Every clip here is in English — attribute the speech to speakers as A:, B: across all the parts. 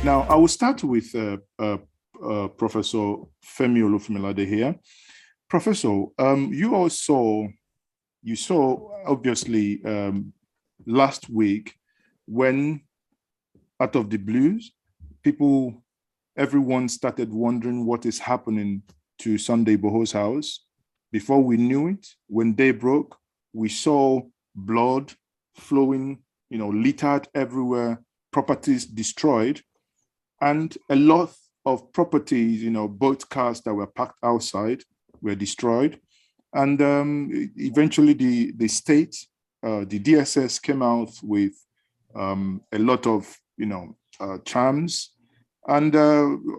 A: Now, I will start with Professor Femi Olufunmilade here. Professor, you saw obviously last week when out of the blues, everyone started wondering what is happening to Sunday Igboho's house. Before we knew it, when day broke, we saw blood flowing, littered everywhere, properties destroyed, and a lot of properties, both cars that were parked outside were destroyed. And eventually the state, the DSS came out with a lot of, charms, and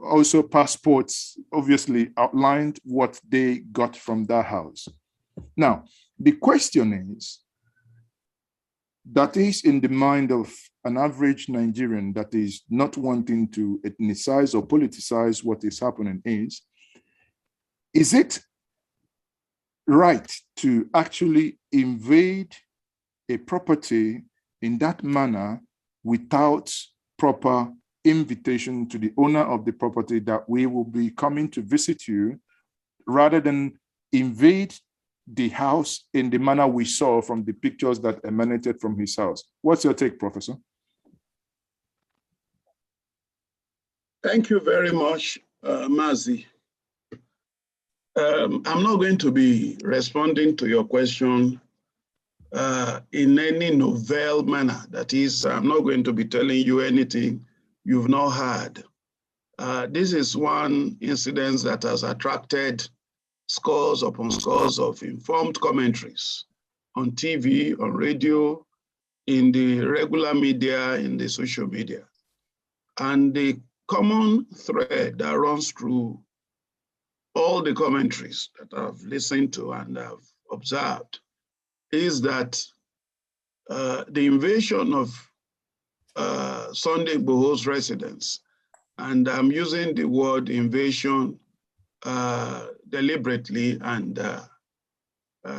A: also passports obviously outlined what they got from that house. Now, the question is, that is in the mind of an average Nigerian that is not wanting to ethnicize or politicize what is happening is it right to actually invade a property in that manner without proper invitation to the owner of the property that we will be coming to visit you, rather than invade the house in the manner we saw from the pictures that emanated from his house? What's your take, Professor?
B: Thank you very much, Mazi. I'm not going to be responding to your question in any novel manner. That is, I'm not going to be telling you anything you've not heard. This is one incident that has attracted scores upon scores of informed commentaries on TV, on radio, in the regular media, in the social media. And the common thread that runs through all the commentaries that I've listened to and I've observed is that the invasion of Sunday Igboho's residence, and I'm using the word invasion deliberately and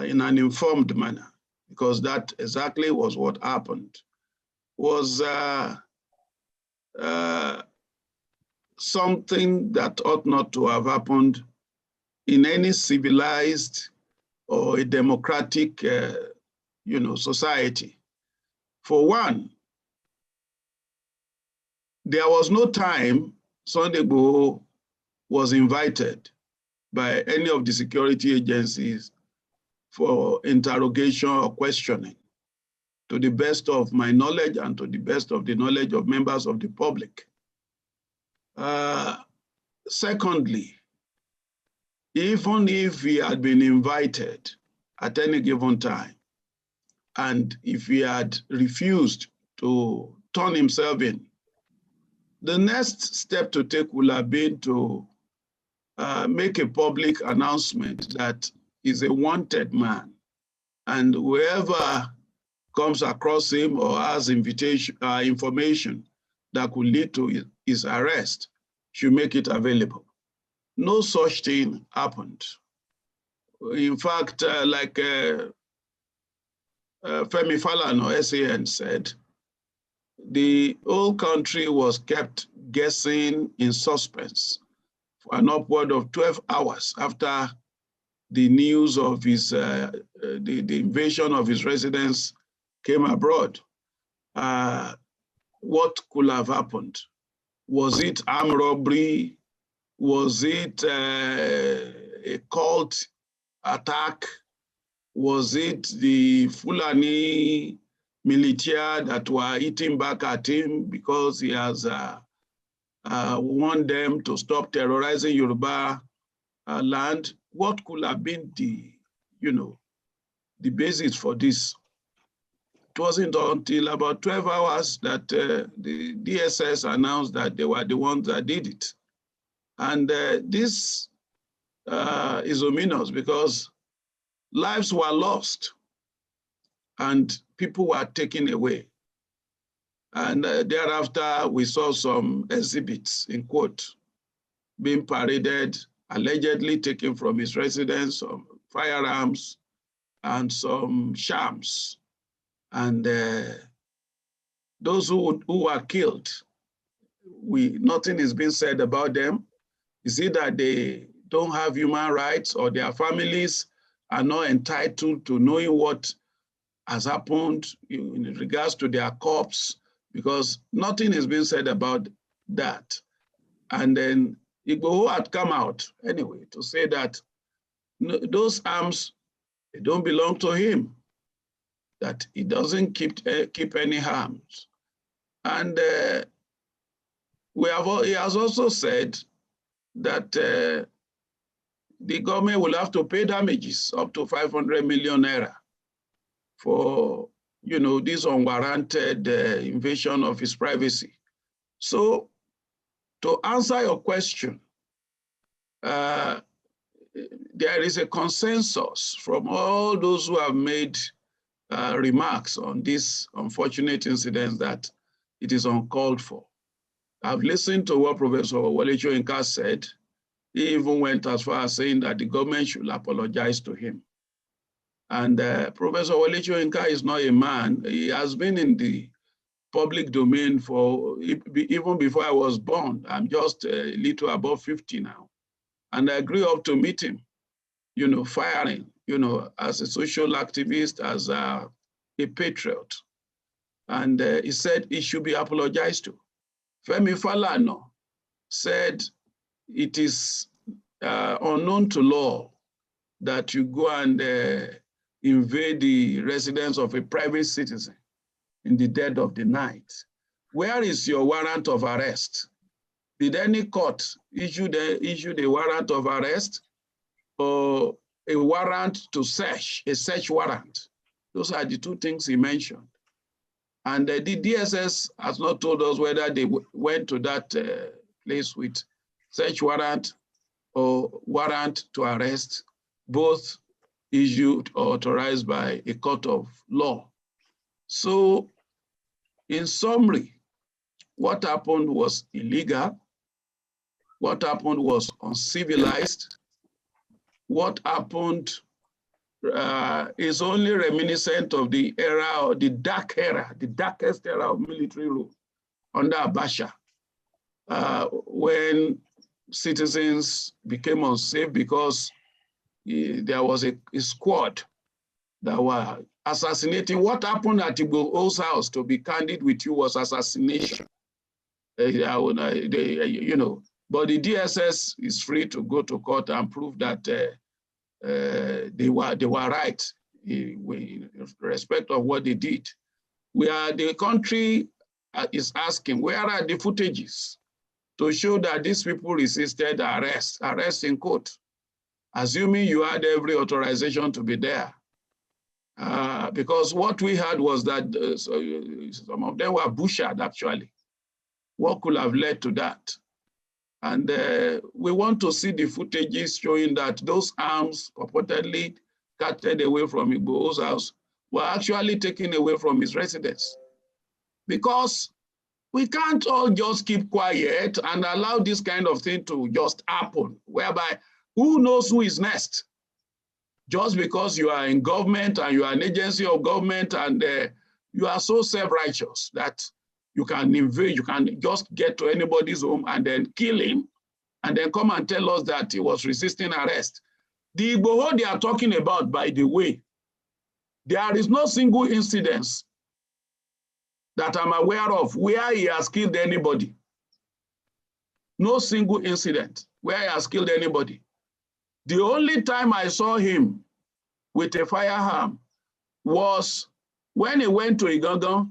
B: in an informed manner, because that exactly was what happened, was something that ought not to have happened in any civilized or a democratic society. For one, there was no time Sunday Igboho was invited by any of the security agencies for interrogation or questioning, to the best of my knowledge and to the best of the knowledge of members of the public. Secondly, even if he had been invited at any given time, and if he had refused to turn himself in, the next step to take would have been to make a public announcement that he's a wanted man, and whoever comes across him or has information that could lead to his arrest should make it available. No such thing happened. In fact, like Femi Falana, SAN, said, the whole country was kept guessing in suspense for an upward of 12 hours after the news of his the invasion of his residence came abroad. What could have happened? Was it armed robbery? Was it a cult attack? Was it the Fulani militia that were eating back at him because he has warned them to stop terrorizing Yoruba land? What could have been the basis for this? It wasn't until about 12 hours that the DSS announced that they were the ones that did it. And this is ominous because lives were lost and people were taken away. And thereafter, we saw some exhibits, in quote, being paraded, allegedly taken from his residence, some firearms and some shams. And those who were killed nothing is being said about them? Is it that they don't have human rights, or their families are not entitled to knowing what has happened in regards to their corpse? Because nothing is being said about that. And then Igboho had come out anyway to say that those arms, they don't belong to him, that he doesn't keep any arms. And he has also said that the government will have to pay damages up to 500 million naira for, this unwarranted invasion of his privacy. So, to answer your question, there is a consensus from all those who have made remarks on this unfortunate incident that it is uncalled for. I've listened to what Professor Wole Soyinka said. He even went as far as saying that the government should apologize to him. And Professor Wole Soyinka is not a man. He has been in the public domain for even before I was born. I'm just a little above 50 now. And I grew up to meet him, firing, as a social activist, as a patriot. And he said he should be apologized to. Femi Falana said it is unknown to law that you go and invade the residence of a private citizen in the dead of the night. Where is your warrant of arrest? Did any court issue a warrant of arrest or a warrant to search, a search warrant? Those are the two things he mentioned. And the DSS has not told us whether they went to that place with search warrant or warrant to arrest, both issued or authorized by a court of law. So, in summary, what happened was illegal. What happened was uncivilized. What happened is only reminiscent of the era, or the darkest era of military rule under Abacha, when citizens became unsafe because there was a squad that were assassinating. What happened at Igboho's house, to be candid with you, was assassination. But the DSS is free to go to court and prove that they were right in respect of what they did. The country is asking, where are the footages to show that these people resisted arrest in court, assuming you had every authorization to be there? Because what we had was that some of them were butchered, actually. What could have led to that? And we want to see the footages showing that those arms purportedly carted away from Igboho's house were actually taken away from his residence. Because we can't all just keep quiet and allow this kind of thing to just happen, whereby who knows who is next? Just because you are in government and you are an agency of government and you are so self-righteous that you can invade, you can just get to anybody's home and then kill him and then come and tell us that he was resisting arrest. The Igboho they are talking about, by the way, there is no single incident that I'm aware of where he has killed anybody. No single incident where he has killed anybody. The only time I saw him with a firearm was when he went to Igangan,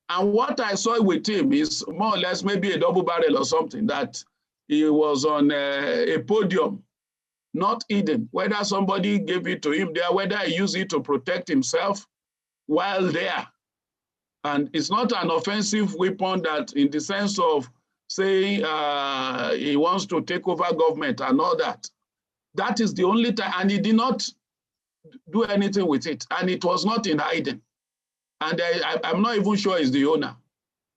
B: and what I saw with him is more or less maybe a double barrel or something, that he was on a podium, not hidden. Whether somebody gave it to him there, whether he used it to protect himself while there. And it's not an offensive weapon that, in the sense of saying he wants to take over government and all that. That is the only time, and he did not do anything with it, and it was not in hiding. And I'm not even sure he's the owner.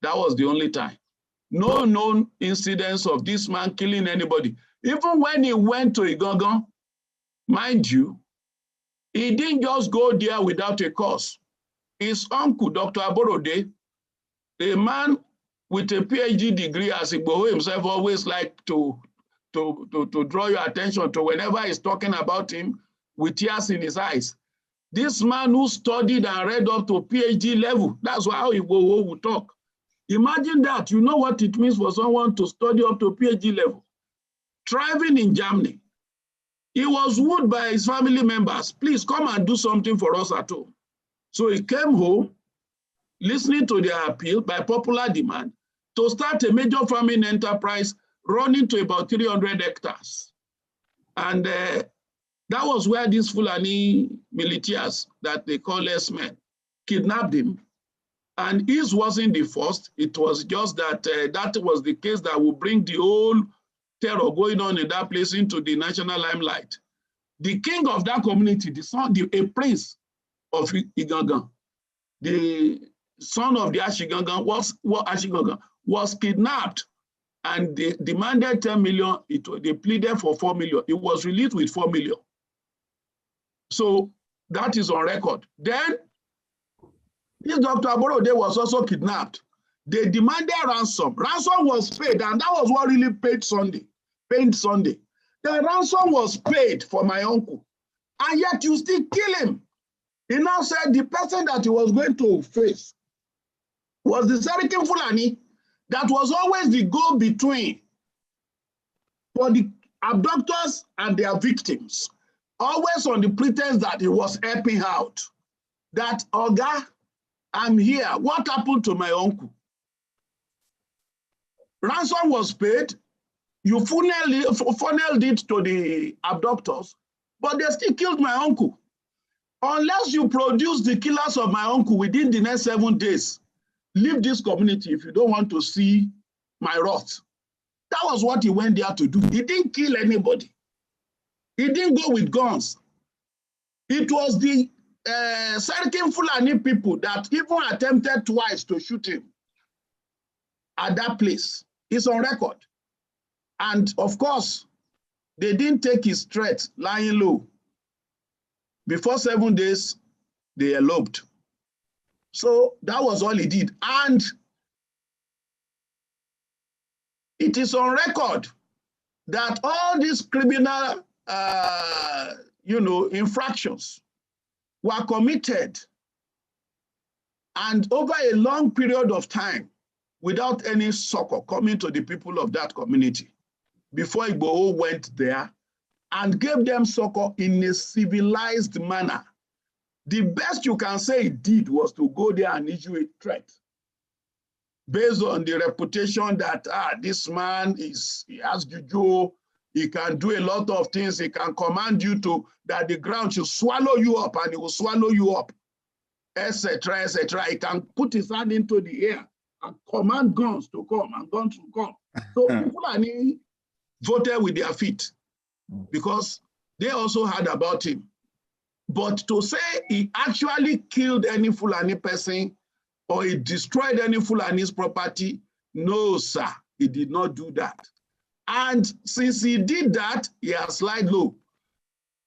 B: That was the only time. No known incidents of this man killing anybody. Even when he went to Igangan, mind you, he didn't just go there without a cause. His uncle, Dr. Aborode, a man with a PhD degree, as Igboho himself always liked to draw your attention to whenever he's talking about him with tears in his eyes. This man who studied and read up to PhD level, that's how Igboho would talk. Imagine that. You know what it means for someone to study up to PhD level. Thriving in Germany. He was wooed by his family members. Please come and do something for us at home. So he came home, listening to their appeal by popular demand, to start a major farming enterprise running to about 300 hectares. And that was where these Fulani militias that they call S-men kidnapped him. And his wasn't the first. It was just that that was the case that would bring the whole terror going on in that place into the national limelight. The king of that community, a prince of Igangan, the son of the Ashigangan was kidnapped, and they demanded 10 million. They pleaded for 4 million. It was released with 4 million. So that is on record. Then this Dr. Aborode was also kidnapped. They demanded ransom. Ransom was paid, and that was what really paid Sunday. The ransom was paid for my uncle, and yet you still kill him. He now said the person that he was going to face was the Serikin Fulani that was always the go-between for the abductors and their victims, always on the pretense that he was helping out. That, Oga, I'm here. What happened to my uncle? Ransom was paid. You funneled it to the abductors, but they still killed my uncle. Unless you produce the killers of my uncle within the next 7 days, leave this community if you don't want to see my wrath. That was what he went there to do. He didn't kill anybody. He didn't go with guns. It was the Serikin Fulani people that even attempted twice to shoot him at that place. It's on record. And of course, they didn't take his threat lying low. Before 7 days, they eloped. So that was all he did. And it is on record that all these criminal, infractions were committed, and over a long period of time, without any succor coming to the people of that community, before Igboho went there and gave them succor in a civilized manner. The best you can say he did was to go there and issue a threat based on the reputation that this man he has juju, he can do a lot of things, he can command you to, that the ground should swallow you up and he will swallow you up, etc., etc. He can put his hand into the air and command guns to come, and guns to come. So people voted with their feet because they also heard about him. But to say he actually killed any Fulani person or he destroyed any Fulani's property, no, sir, he did not do that. And since he did that, he has slid low.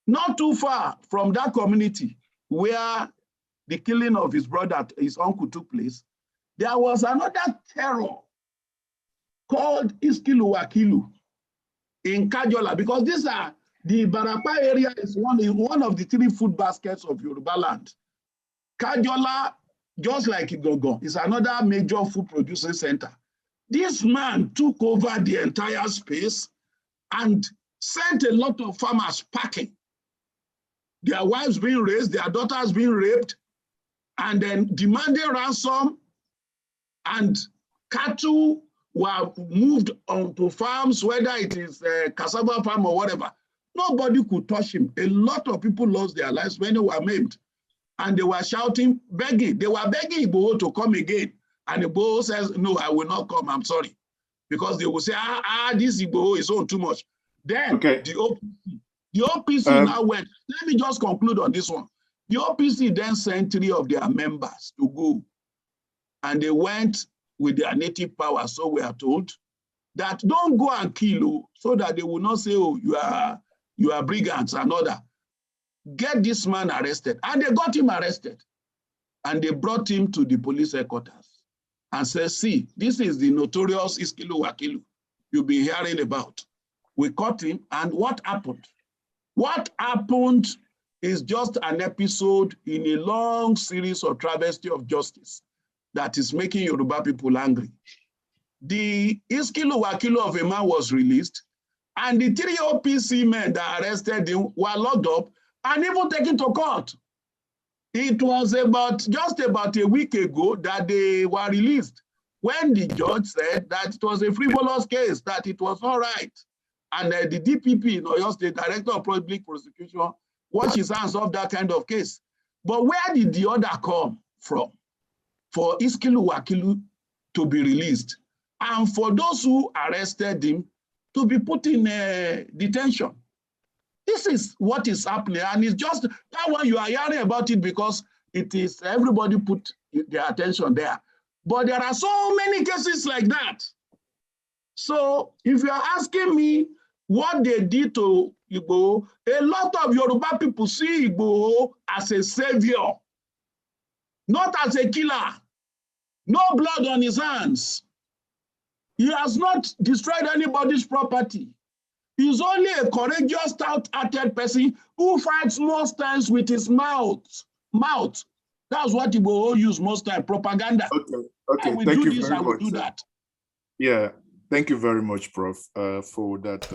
B: Not too far from that community where the killing of his brother, his uncle, took place, there was another terror called Iskiluwakilu in Kajola, because these are the Barapa area is one of the 3 food baskets of Yoruba land. Kajola, just like Igogo, is another major food producing center. This man took over the entire space and sent a lot of farmers packing. Their wives being raised, their daughters being raped, and then demanding ransom, and cattle were moved onto farms, whether it is a cassava farm or whatever. Nobody could touch him. A lot of people lost their lives, many were maimed. And they were shouting, begging. They were begging Igboho to come again. And Igboho says, no, I will not come, I'm sorry. Because they will say, this Igboho is on too much. Then the OPC now went. Let me just conclude on this one. The OPC then sent 3 of their members to go. And they went with their native power, so we are told, that don't go and kill, so that they will not say, oh, you are brigands and all that. Get this man arrested. And they got him arrested. And they brought him to the police headquarters. and said, see, this is the notorious Iskilu Wakilu you've been hearing about. We caught him, and what happened? What happened is just an episode in a long series of travesty of justice that is making Yoruba people angry. The Iskilu Wakilu of a man was released, and the 3 OPC men that arrested him were locked up and even taken to court. It was just about a week ago that they were released, when the judge said that it was a frivolous case, that it was all right. And the DPP in Oyo State, Director of Public Prosecution, washed his hands off that kind of case. But where did the order come from for Iskilu Wakilu to be released and for those who arrested him to be put in detention? This is what is happening, and it's just that one you are hearing about it because it is everybody put their attention there. But there are so many cases like that. So if you are asking me what they did to Igboho, a lot of Yoruba people see Igboho as a savior, not as a killer. No blood on his hands. He has not destroyed anybody's property. He's only a courageous, stout-hearted person who fights most times with his mouth. That's what Igboho use most time, propaganda.
A: Okay.
B: We
A: Thank
B: do
A: you
B: this,
A: very
B: I will
A: much.
B: do that.
A: Yeah, thank you very much, Prof, for that.